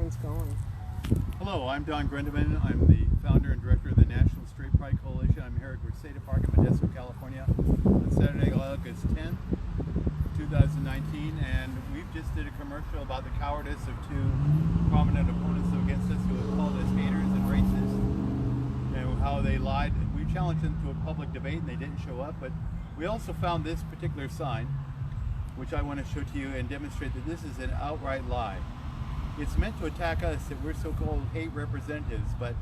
mine's going. Hello, I'm Don Grundmann. I'm the founder and director of the National Straight Pride Coalition. I'm here at Reseda Park in Modesto, California on Saturday, August 10th, 2019, and we've just did a commercial about the cowardice of two prominent opponents against us who have called us haters and racists, and how they lied. We challenged them to a public debate and they didn't show up, but we also found this particular sign, which I want to show to you and demonstrate that this is an outright lie. It's meant to attack us, that we're so-called hate representatives, but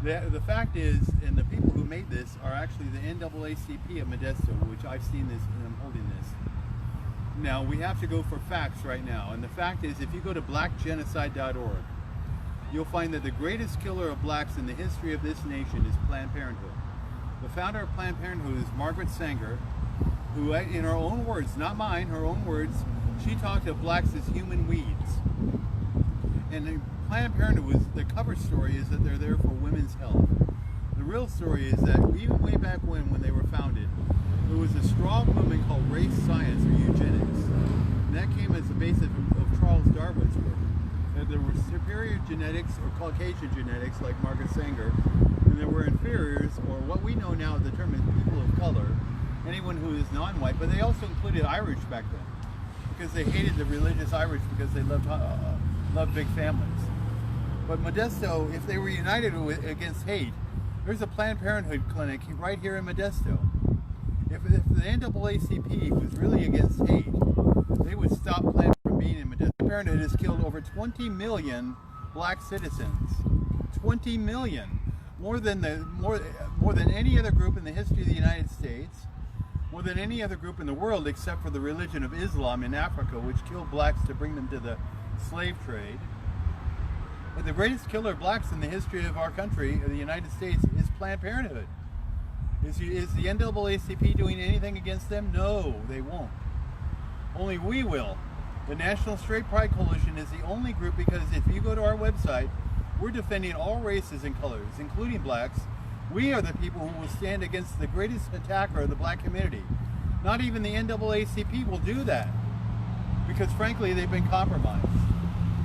the fact is, and the people who made this are actually the NAACP of Modesto, which I've seen this and I'm holding this. Now, we have to go for facts right now, and the fact is, if you go to blackgenocide.org, you'll find that the greatest killer of blacks in the history of this nation is Planned Parenthood. The founder of Planned Parenthood is Margaret Sanger, who, in her own words, not mine, her own words, she talked of blacks as human weeds. And the Planned Parenthood, was the cover story is that they're there for women's health. The real story is that even way back when they were founded, there was a strong movement called race science or eugenics. And that came as the basis of Charles Darwin's work. That there were superior genetics or Caucasian genetics like Margaret Sanger, and there were inferiors, or what we know now the term is people of color, anyone who is non-white, but they also included Irish back then because they hated the religious Irish because they loved big families. But Modesto, if they were united against hate, there's a Planned Parenthood clinic right here in Modesto. If the NAACP was really against hate, they would stop Planned from being in Modesto. Planned Parenthood has killed over 20 million black citizens. 20 million, more than any other group in the history of the United States, more than any other group in the world except for the religion of Islam in Africa, which killed blacks to bring them to the slave trade. But the greatest killer of blacks in the history of our country, of the United States, is Planned Parenthood. Is the NAACP doing anything against them? No, they won't. Only we will. The National Straight Pride Coalition is the only group, because if you go to our website, we're defending all races and colors, including blacks. We are the people who will stand against the greatest attacker of the black community. Not even the NAACP will do that, because frankly they've been compromised.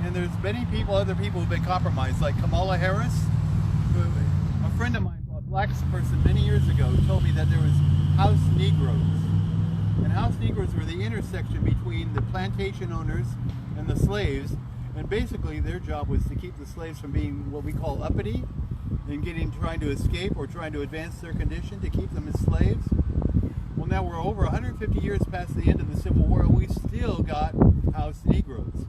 And there's many people, other people who've been compromised, like Kamala Harris. A friend of mine, a black person many years ago, told me that there was house Negroes. And house Negroes were the intersection between the plantation owners and the slaves, and basically their job was to keep the slaves from being what we call uppity and trying to escape or trying to advance their condition to keep them as slaves. Well, now we're over 150 years past the end of the Civil War, and we still got house Negroes.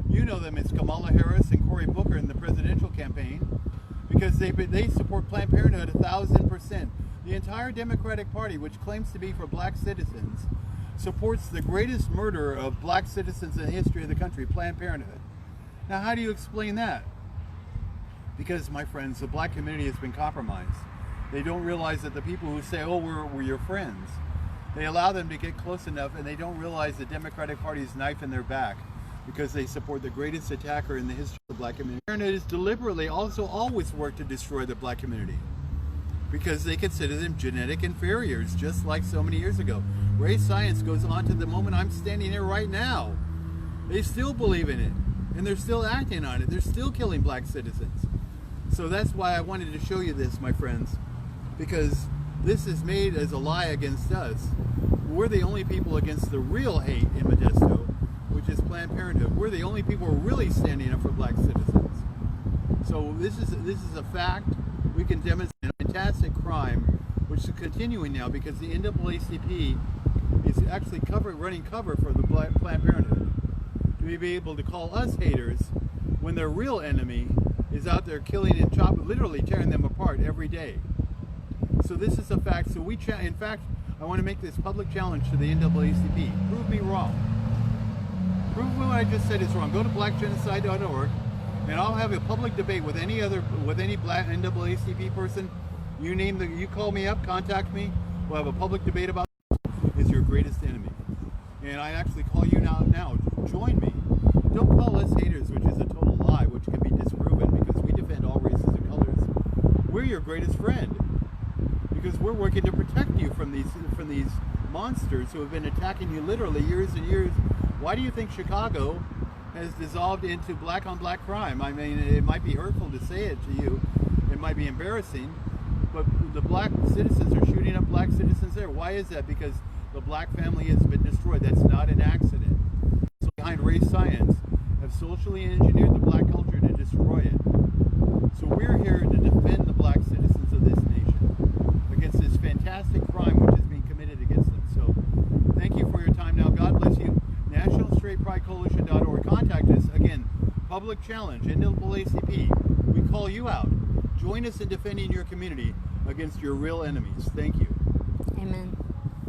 You know them as Kamala Harris and Cory Booker in the presidential campaign, because they support Planned Parenthood 1,000%. The entire Democratic Party, which claims to be for black citizens, supports the greatest murderer of black citizens in the history of the country, Planned Parenthood. Now, how do you explain that? Because, my friends, the black community has been compromised. They don't realize that the people who say, oh, we're your friends, they allow them to get close enough, and they don't realize the Democratic Party's knife in their back because they support the greatest attacker in the history of the black community. And it is deliberately also always worked to destroy the black community because they consider them genetic inferiors, just like so many years ago. Race science goes on to the moment I'm standing here right now. They still believe in it, and they're still acting on it. They're still killing black citizens. So that's why I wanted to show you this, my friends, because this is made as a lie against us. We're the only people against the real hate in Modesto, which is Planned Parenthood. We're the only people who are really standing up for black citizens. So this is a fact. We can demonstrate a fantastic crime, which is continuing now because the NAACP is actually running cover for the Planned Parenthood to be able to call us haters when their real enemy is out there killing and literally tearing them apart every day. So this is a fact. So in fact, I want to make this public challenge to the NAACP. Prove me wrong. Prove what I just said is wrong. Go to blackgenocide.org, and I'll have a public debate with any black NAACP person. You call me up, contact me. We'll have a public debate about is your greatest enemy. And I actually call you now. Join me. Don't call us haters, which is a total lie, which can be disproven because we defend all races and colors. We're your greatest friend because we're working to protect you from these monsters who have been attacking you literally years and years. Why do you think Chicago has dissolved into black on black crime. I mean, it might be hurtful to say it to you, it might be embarrassing, but the black citizens are shooting up black citizens there. Why is that? Because the black family has been destroyed. That's not an accident. So behind race science have socially engineered the black culture to destroy it. So we're here to defend the black citizens of this nation against this fantastic crime which is being committed against them. So thank you for your time. Now, God bless you. NationalStraightPrideCoalition.org. Contact us. Again, public challenge, NAACP. We call you out. Join us in defending your community against your real enemies. Thank you. Amen.